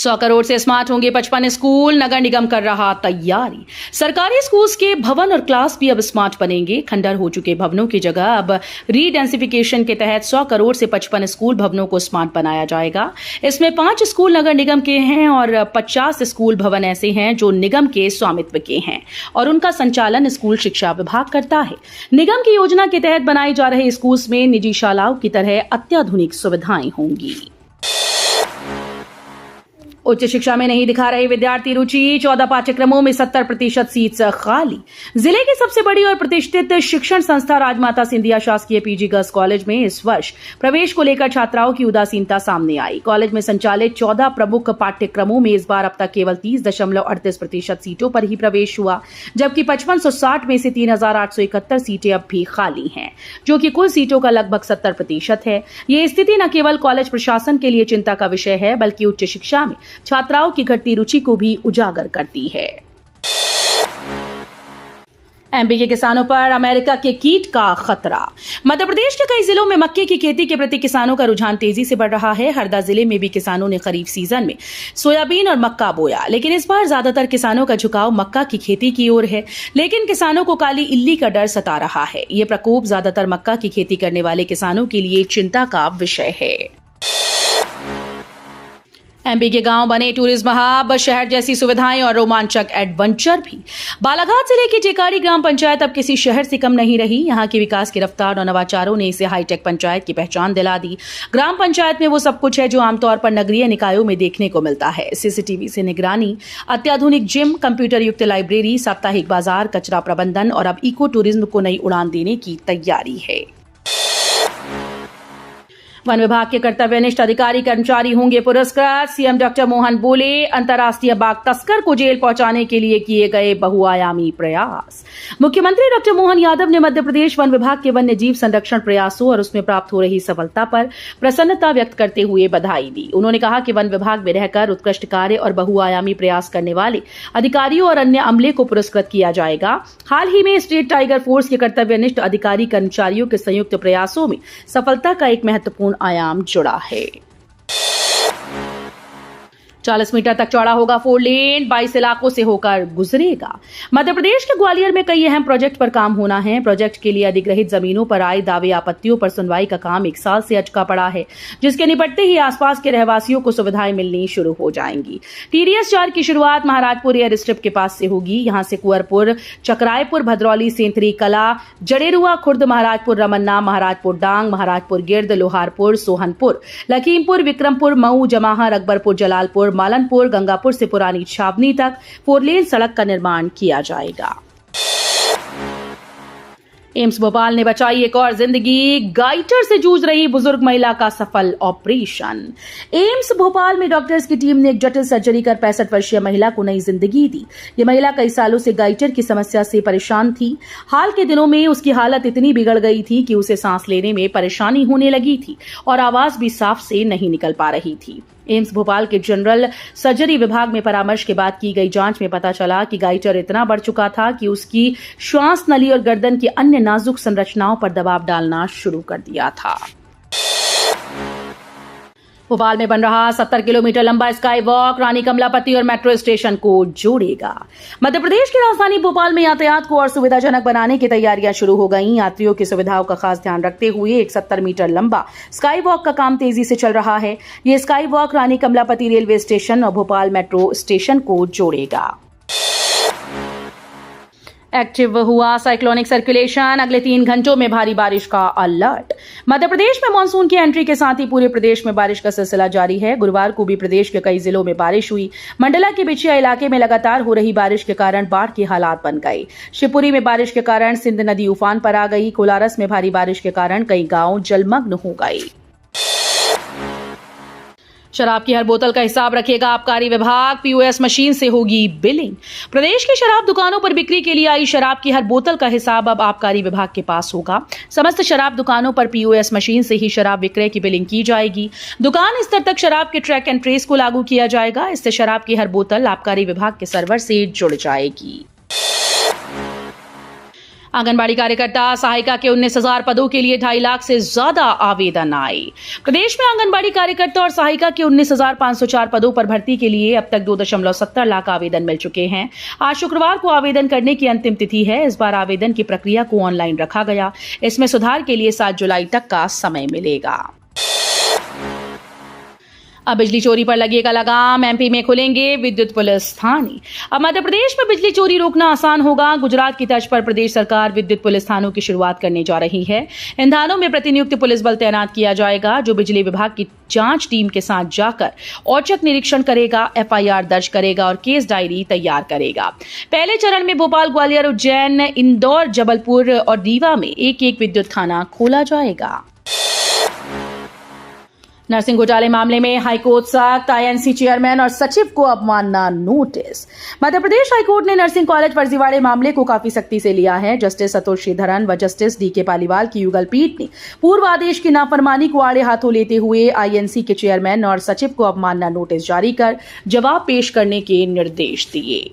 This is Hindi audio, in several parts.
100 करोड़ से स्मार्ट होंगे 55 स्कूल, नगर निगम कर रहा तैयारी। सरकारी स्कूल्स के भवन और क्लास भी अब स्मार्ट बनेंगे। खंडर हो चुके भवनों की जगह अब रीडेंसिफिकेशन के तहत 100 करोड़ से 55 स्कूल भवनों को स्मार्ट बनाया जाएगा। इसमें 5 स्कूल नगर निगम के हैं और 50 स्कूल भवन ऐसे हैं जो निगम के स्वामित्व के हैं और उनका संचालन स्कूल शिक्षा विभाग करता है। निगम की योजना के तहत बनाए जा रहे स्कूल्स में निजी शालाओं की तरह अत्याधुनिक सुविधाएं होंगी। उच्च शिक्षा में नहीं दिखा रहे विद्यार्थी रुचि, 14 पाठ्यक्रमों में 70% सीट खाली। जिले की सबसे बड़ी और प्रतिष्ठित शिक्षण संस्था राजमाता सिंधिया शासकीय पीजी गर्ल्स कॉलेज में इस वर्ष प्रवेश को लेकर छात्राओं की उदासीनता सामने आई। कॉलेज में संचालित 14 प्रमुख पाठ्यक्रमों में इस बार अब तक केवल 30.38% सीटों पर ही प्रवेश हुआ, जबकि 5560 में से 3871 सीटें अब भी खाली हैं, जो कि कुल सीटों का लगभग 70% है। ये स्थिति न केवल कॉलेज प्रशासन के लिए चिंता का विषय है, बल्कि उच्च शिक्षा में छात्राओं की घटती रुचि को भी उजागर करती है। एमपी के किसानों पर अमेरिका के कीट का खतरा। मध्य प्रदेश के कई जिलों में मक्के की खेती के प्रति किसानों का रुझान तेजी से बढ़ रहा है। हरदा जिले में भी किसानों ने खरीफ सीजन में सोयाबीन और मक्का बोया, लेकिन इस बार ज्यादातर किसानों का झुकाव मक्का की खेती की ओर है। लेकिन किसानों को काली इल्ली का डर सता रहा है। ये प्रकोप ज्यादातर मक्का की खेती करने वाले किसानों के लिए चिंता का विषय है। एमपी के गांव बने टूरिज्म हब, शहर जैसी सुविधाएं और रोमांचक एडवेंचर भी। बालाघाट जिले की टेकारी ग्राम पंचायत अब किसी शहर से कम नहीं रही। यहां की विकास की रफ्तार और नवाचारों ने इसे हाईटेक पंचायत की पहचान दिला दी। ग्राम पंचायत में वो सब कुछ है जो आमतौर पर नगरीय निकायों में देखने को मिलता है। सीसीटीवी से निगरानी, अत्याधुनिक जिम, कंप्यूटर युक्त लाइब्रेरी, साप्ताहिक बाजार, कचरा प्रबंधन और अब इको टूरिज्म को नई उड़ान देने की तैयारी है। वन विभाग के कर्तव्यनिष्ठ अधिकारी कर्मचारी होंगे पुरस्कृत। सीएम डॉक्टर मोहन बोले, अंतर्राष्ट्रीय बाघ तस्कर को जेल पहुंचाने के लिए किए गए बहुआयामी प्रयास। मुख्यमंत्री डॉक्टर मोहन यादव ने मध्य प्रदेश वन विभाग के वन्य जीव संरक्षण प्रयासों और उसमें प्राप्त हो रही सफलता पर प्रसन्नता व्यक्त करते हुए बधाई दी। उन्होंने कहा कि वन विभाग में रहकर उत्कृष्ट कार्य और बहुआयामी प्रयास करने वाले अधिकारियों और अन्य अमले को पुरस्कृत किया जाएगा। हाल ही में स्टेट टाइगर फोर्स के कर्तव्यनिष्ठ अधिकारी कर्मचारियों के संयुक्त प्रयासों में सफलता का एक महत्वपूर्ण आयाम जुड़ा है। 40 मीटर तक चौड़ा होगा 4 लेन, 22 इलाकों से होकर गुजरेगा। मध्य प्रदेश के ग्वालियर में कई अहम प्रोजेक्ट पर काम होना है। प्रोजेक्ट के लिए अधिग्रहित जमीनों पर आए दावे आपत्तियों पर सुनवाई का काम 1 साल से अटका पड़ा है, जिसके निपटते ही आसपास के रहवासियों को सुविधाएं मिलनी शुरू हो जाएंगी। TDS 4 की शुरुआत महाराजपुर एयर स्ट्रिप के पास से होगी। यहां से कुंवरपुर, चकरायपुर, भद्रौली, सेंथरी कला, जड़ेरुआ, खुर्द, महाराजपुर रमन्ना, महाराजपुर डांग, महाराजपुर गिर्द, लोहारपुर, सोहनपुर, लखीमपुर, विक्रमपुर, मऊ, जमाहा, अकबरपुर, जलालपुर, मालनपुर, गंगापुर से पुरानी छावनी तक 4 लेन सड़क का निर्माण किया जाएगा। एम्स भोपाल ने बचाई एक और जिंदगी, गाइटर से जूझ रही बुजुर्ग महिला का सफल ऑपरेशन। एम्स भोपाल में डॉक्टर्स की टीम ने एक जटिल सर्जरी कर 65 वर्षीय महिला को नई जिंदगी दी। ये महिला कई सालों से गाइटर की समस्या से परेशान थी। हाल के दिनों में उसकी हालत इतनी बिगड़ गई थी कि उसे सांस लेने में परेशानी होने लगी थी और आवाज भी साफ से नहीं निकल पा रही थी। एम्स भोपाल के जनरल सर्जरी विभाग में परामर्श के बाद की गई जांच में पता चला कि गाइटर इतना बढ़ चुका था कि उसकी श्वास नली और गर्दन की अन्य नाजुक संरचनाओं पर दबाव डालना शुरू कर दिया था। भोपाल में बन रहा 70 किलोमीटर लंबा स्काई वॉक रानी कमलापति और मेट्रो स्टेशन को जोड़ेगा। मध्य प्रदेश की राजधानी भोपाल में यातायात को और सुविधाजनक बनाने की तैयारियां शुरू हो गई। यात्रियों की सुविधाओं का खास ध्यान रखते हुए एक 70 मीटर लंबा स्काई वॉक का काम तेजी से चल रहा है। ये स्काई वॉक रानी कमलापति रेलवे स्टेशन और भोपाल मेट्रो स्टेशन को जोड़ेगा। एक्टिव हुआ साइक्लोनिक सर्कुलेशन, अगले 3 घंटों में भारी बारिश का अलर्ट। मध्य प्रदेश में मानसून की एंट्री के साथ ही पूरे प्रदेश में बारिश का सिलसिला जारी है। गुरुवार को भी प्रदेश के कई जिलों में बारिश हुई। मंडला के बिछिया इलाके में लगातार हो रही बारिश के कारण बाढ़ के हालात बन गए। शिवपुरी में बारिश के कारण सिंध नदी उफान पर आ गई। कोलारस में भारी बारिश के कारण कई गांव जलमग्न हो गए। शराब की हर बोतल का हिसाब रखेगा आबकारी विभाग, POS मशीन से होगी बिलिंग। प्रदेश की शराब दुकानों पर बिक्री के लिए आई शराब की हर बोतल का हिसाब अब आबकारी विभाग के पास होगा। समस्त शराब दुकानों पर POS मशीन से ही शराब विक्रय की बिलिंग की जाएगी। दुकान स्तर तक शराब के ट्रैक एंड ट्रेस को लागू किया जाएगा। इससे शराब की हर बोतल आबकारी विभाग के सर्वर से जुड़ जाएगी। आंगनबाड़ी कार्यकर्ता सहायिका के 19,000 पदों के लिए 2.5 लाख से ज्यादा आवेदन आए। प्रदेश में आंगनबाड़ी कार्यकर्ता और सहायिका के 19,504 पदों पर भर्ती के लिए अब तक 2.70 लाख आवेदन मिल चुके हैं। आज शुक्रवार को आवेदन करने की अंतिम तिथि है। इस बार आवेदन की प्रक्रिया को ऑनलाइन रखा गया। इसमें सुधार के लिए 7 जुलाई तक का समय मिलेगा। अब बिजली चोरी पर लगेगा लगाम। एमपी में खुलेंगे विद्युत पुलिस थाने। अब मध्य प्रदेश में बिजली चोरी रोकना आसान होगा। गुजरात की तर्ज पर प्रदेश सरकार विद्युत पुलिस थानों की शुरुआत करने जा रही है। इन थानों में प्रतिनियुक्त पुलिस बल तैनात किया जाएगा, जो बिजली विभाग की जांच टीम के साथ जाकर औचक निरीक्षण करेगा, एफआईआर दर्ज करेगा और केस डायरी तैयार करेगा। पहले चरण में भोपाल, ग्वालियर, उज्जैन, इंदौर, जबलपुर और रीवा में एक-एक विद्युत थाना खोला जाएगा। नर्सिंग घोटाले मामले में हाईकोर्ट सख्त। आईएनसी चेयरमैन और सचिव को अवमानना नोटिस। मध्य प्रदेश हाईकोर्ट ने नर्सिंग कॉलेज फर्जीवाड़े मामले को काफी सख्ती से लिया है। जस्टिस संतोष श्रीधरन व जस्टिस डीके पालीवाल की युगल पीठ ने पूर्व आदेश की नाफरमानी को आड़े हाथों लेते हुए आईएनसी के चेयरमैन और सचिव को अवमानना नोटिस जारी कर जवाब पेश करने के निर्देश दिए।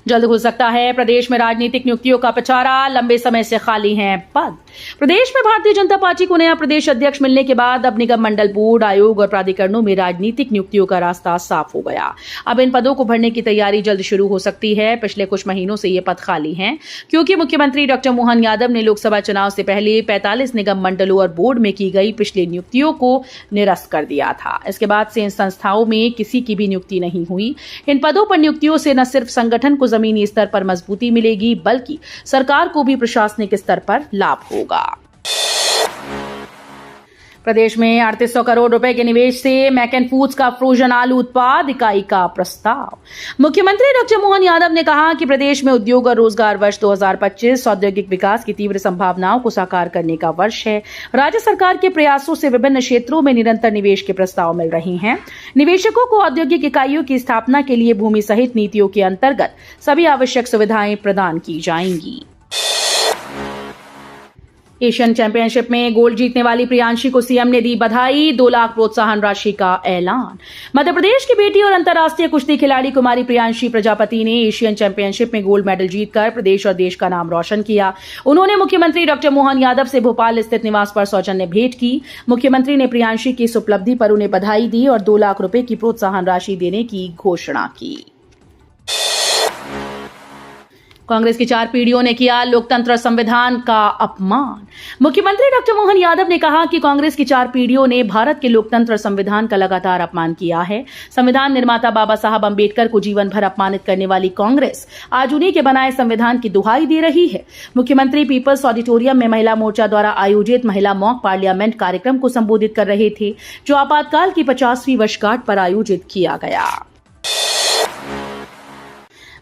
जल्द हो सकता है प्रदेश में राजनीतिक नियुक्तियों का पिटारा। लंबे समय से खाली हैं पद। प्रदेश में भारतीय जनता पार्टी को नया प्रदेश अध्यक्ष मिलने के बाद अब निगम मंडल, बोर्ड, आयोग और प्राधिकरणों में राजनीतिक नियुक्तियों का रास्ता साफ हो गया। अब इन पदों को भरने की तैयारी जल्द शुरू हो सकती है। पिछले कुछ महीनों से ये पद खाली हैं, क्योंकि मुख्यमंत्री डॉक्टर मोहन यादव ने लोकसभा चुनाव से पहले 45 निगम मंडलों और बोर्ड में की गई पिछली नियुक्तियों को निरस्त कर दिया था। इसके बाद से इन संस्थाओं में किसी की भी नियुक्ति नहीं हुई। इन पदों पर नियुक्तियों से न सिर्फ संगठन को जमीनी स्तर पर मजबूती मिलेगी, बल्कि सरकार को भी प्रशासनिक स्तर पर लाभ होगा। प्रदेश में 3800 करोड़ रुपए के निवेश से मैकन फूड्स का फ्रोजन आलू उत्पाद इकाई का प्रस्ताव। मुख्यमंत्री डॉक्टर मोहन यादव ने कहा कि प्रदेश में उद्योग और रोजगार वर्ष 2025 औद्योगिक विकास की तीव्र संभावनाओं को साकार करने का वर्ष है। राज्य सरकार के प्रयासों से विभिन्न क्षेत्रों में निरंतर निवेश के प्रस्ताव मिल रहे हैं। निवेशकों को औद्योगिक इकाइयों की स्थापना के लिए भूमि सहित नीतियों के अंतर्गत सभी आवश्यक सुविधाएं प्रदान की जाएंगी। एशियन चैंपियनशिप में गोल्ड जीतने वाली प्रियांशी को सीएम ने दी बधाई। 2 लाख प्रोत्साहन राशि का ऐलान। मध्य प्रदेश की बेटी और अंतर्राष्ट्रीय कुश्ती खिलाड़ी कुमारी प्रियांशी प्रजापति ने एशियन चैंपियनशिप में गोल्ड मेडल जीतकर प्रदेश और देश का नाम रोशन किया। उन्होंने मुख्यमंत्री डॉक्टर मोहन यादव से भोपाल स्थित निवास पर सौजन्य भेंट की। मुख्यमंत्री ने प्रियांशी की इस उपलब्धि पर उन्हें बधाई दी और 2 लाख रुपए की प्रोत्साहन राशि देने की घोषणा की। कांग्रेस की 4 पीढ़ियों ने किया लोकतंत्र और संविधान का अपमान। मुख्यमंत्री डॉक्टर मोहन यादव ने कहा कि कांग्रेस की 4 पीढ़ियों ने भारत के लोकतंत्र और संविधान का लगातार अपमान किया है। संविधान निर्माता बाबा साहब अंबेडकर को जीवन भर अपमानित करने वाली कांग्रेस आज उन्हीं के बनाए संविधान की दुहाई दे रही है। मुख्यमंत्री पीपल्स ऑडिटोरियम में महिला मोर्चा द्वारा आयोजित महिला मॉक पार्लियामेंट कार्यक्रम को संबोधित कर रहे थे, जो आपातकाल की 50वीं वर्षगांठ पर आयोजित किया गया।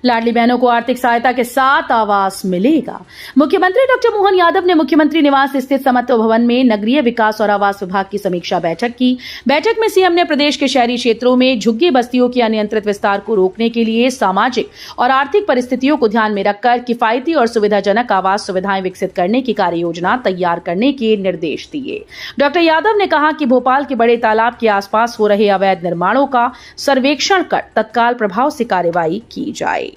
लाडली बहनों को आर्थिक सहायता के साथ आवास मिलेगा। मुख्यमंत्री डॉक्टर मोहन यादव ने मुख्यमंत्री निवास स्थित समत्व भवन में नगरीय विकास और आवास विभाग की समीक्षा बैठक की। बैठक में सीएम ने प्रदेश के शहरी क्षेत्रों में झुग्गी बस्तियों के अनियंत्रित विस्तार को रोकने के लिए सामाजिक और आर्थिक परिस्थितियों को ध्यान में रखकर किफायती और सुविधाजनक आवास सुविधाएं विकसित करने की कार्य योजना तैयार करने के निर्देश दिए। डॉक्टर यादव ने कहा कि भोपाल के बड़े तालाब के आसपास हो रहे अवैध निर्माणों का सर्वेक्षण कर तत्काल प्रभाव से कार्रवाई की जाए।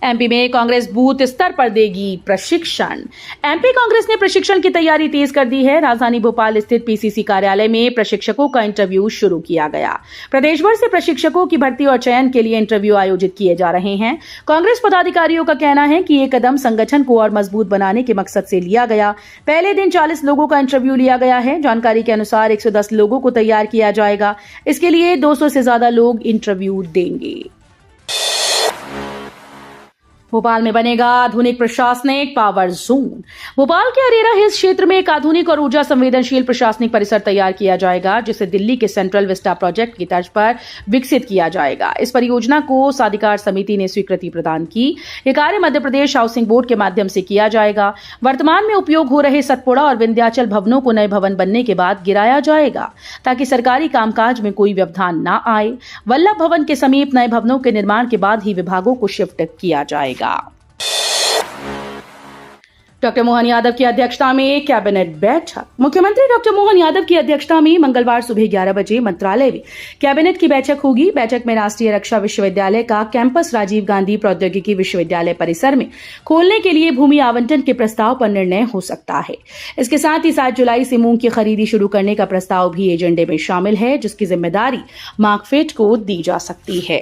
एमपी में कांग्रेस बूथ स्तर पर देगी प्रशिक्षण। एमपी कांग्रेस ने प्रशिक्षण की तैयारी तेज कर दी है। राजधानी भोपाल स्थित पीसीसी कार्यालय में प्रशिक्षकों का इंटरव्यू शुरू किया गया। प्रदेश भर से प्रशिक्षकों की भर्ती और चयन के लिए इंटरव्यू आयोजित किए जा रहे हैं। कांग्रेस पदाधिकारियों का कहना है कि ये कदम संगठन को और मजबूत बनाने के मकसद से लिया गया। पहले दिन 40 लोगों का इंटरव्यू लिया गया है। जानकारी के अनुसार 110 लोगों को तैयार किया जाएगा। इसके लिए 200 से ज्यादा लोग इंटरव्यू देंगे। भोपाल में बनेगा आधुनिक प्रशासनिक पावर जोन। भोपाल के अरेरा हिल्स क्षेत्र में एक आधुनिक और ऊर्जा संवेदनशील प्रशासनिक परिसर तैयार किया जाएगा, जिसे दिल्ली के सेंट्रल विस्टा प्रोजेक्ट की तर्ज पर विकसित किया जाएगा। इस परियोजना को साधिकार समिति ने स्वीकृति प्रदान की। यह कार्य मध्य प्रदेश हाउसिंग बोर्ड के माध्यम से किया जाएगा। वर्तमान में उपयोग हो रहे सतपुड़ा और विंध्याचल भवनों को नए भवन बनने के बाद गिराया जाएगा, ताकि सरकारी कामकाज में कोई व्यवधान न आए। वल्लभ भवन के समीप नए भवनों के निर्माण के बाद ही विभागों को शिफ्ट किया जाएगा। डॉक्टर मोहन यादव की अध्यक्षता में कैबिनेट बैठक। मुख्यमंत्री डॉक्टर मोहन यादव की अध्यक्षता में मंगलवार सुबह 11 बजे मंत्रालय में कैबिनेट की बैठक होगी। बैठक में राष्ट्रीय रक्षा विश्वविद्यालय का कैंपस राजीव गांधी प्रौद्योगिकी विश्वविद्यालय परिसर में खोलने के लिए भूमि आवंटन के प्रस्ताव पर निर्णय हो सकता है। इसके साथ ही 7 जुलाई से मूंग की खरीदी शुरू करने का प्रस्ताव भी एजेंडे में शामिल है, जिसकी जिम्मेदारी मार्कफेड को दी जा सकती है।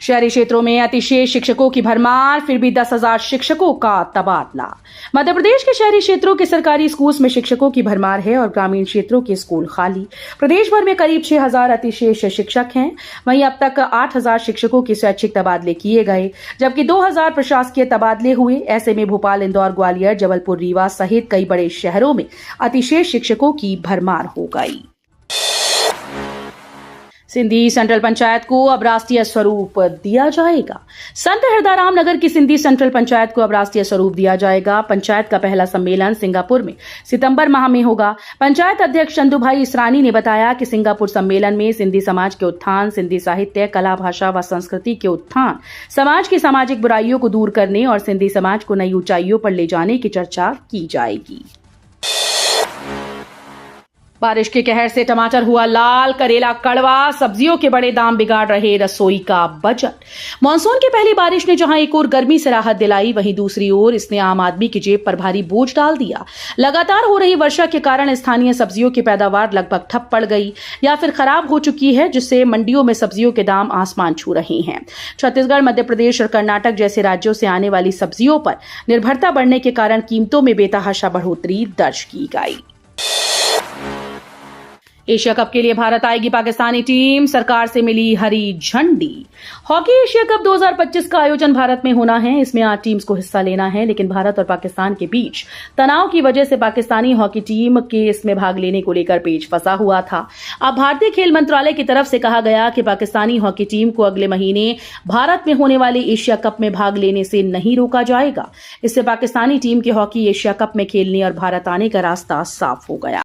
शहरी क्षेत्रों में अतिशेष शिक्षकों की भरमार, फिर भी 10,000 शिक्षकों का तबादला। मध्य प्रदेश के शहरी क्षेत्रों के सरकारी स्कूल्स में शिक्षकों की भरमार है और ग्रामीण क्षेत्रों के स्कूल खाली। प्रदेश भर में करीब 6,000 अतिशेष शिक्षक हैं। वहीं अब तक 8,000 शिक्षकों के स्वैच्छिक तबादले किए गए, जबकि 2,000 प्रशासकीय तबादले हुए। ऐसे में भोपाल, इंदौर, ग्वालियर, जबलपुर, रीवा सहित कई बड़े शहरों में अतिशेष शिक्षकों की भरमार हो गई। सिंधी सेंट्रल पंचायत को अब राष्ट्रीय स्वरूप दिया जाएगा। संत हरदाराम नगर की सिंधी सेंट्रल पंचायत को अब राष्ट्रीय स्वरूप दिया जाएगा। पंचायत का पहला सम्मेलन सिंगापुर में सितंबर माह में होगा। पंचायत अध्यक्ष चंदूभाई इसरानी ने बताया कि सिंगापुर सम्मेलन में सिंधी समाज के उत्थान, सिंधी साहित्य, कला, भाषा व संस्कृति के उत्थान, समाज की सामाजिक बुराइयों को दूर करने और सिंधी समाज को नई ऊंचाइयों पर ले जाने की चर्चा की जाएगी। बारिश के कहर से टमाटर हुआ लाल, करेला कड़वा, सब्जियों के बड़े दाम बिगाड़ रहे रसोई का बजट। मानसून की पहली बारिश ने जहां एक ओर गर्मी से राहत दिलाई, वहीं दूसरी ओर इसने आम आदमी की जेब पर भारी बोझ डाल दिया। लगातार हो रही वर्षा के कारण स्थानीय सब्जियों की पैदावार लगभग ठप पड़ गई या फिर खराब हो चुकी है, जिससे मंडियों में सब्जियों के दाम आसमान छू रहे हैं। छत्तीसगढ़, मध्य प्रदेश और कर्नाटक जैसे राज्यों से आने वाली सब्जियों पर निर्भरता बढ़ने के कारण कीमतों में बेतहाशा बढ़ोतरी दर्ज की गई। एशिया कप के लिए भारत आएगी पाकिस्तानी टीम, सरकार से मिली हरी झंडी। हॉकी एशिया कप 2025 का आयोजन भारत में होना है। इसमें 8 टीम्स को हिस्सा लेना है, लेकिन भारत और पाकिस्तान के बीच तनाव की वजह से पाकिस्तानी हॉकी टीम के इसमें भाग लेने को लेकर पेच फंसा हुआ था। अब भारतीय खेल मंत्रालय की तरफ से कहा गया कि पाकिस्तानी हॉकी टीम को अगले महीने भारत में होने वाले एशिया कप में भाग लेने से नहीं रोका जाएगा। इससे पाकिस्तानी टीम के हॉकी एशिया कप में खेलने और भारत आने का रास्ता साफ हो गया।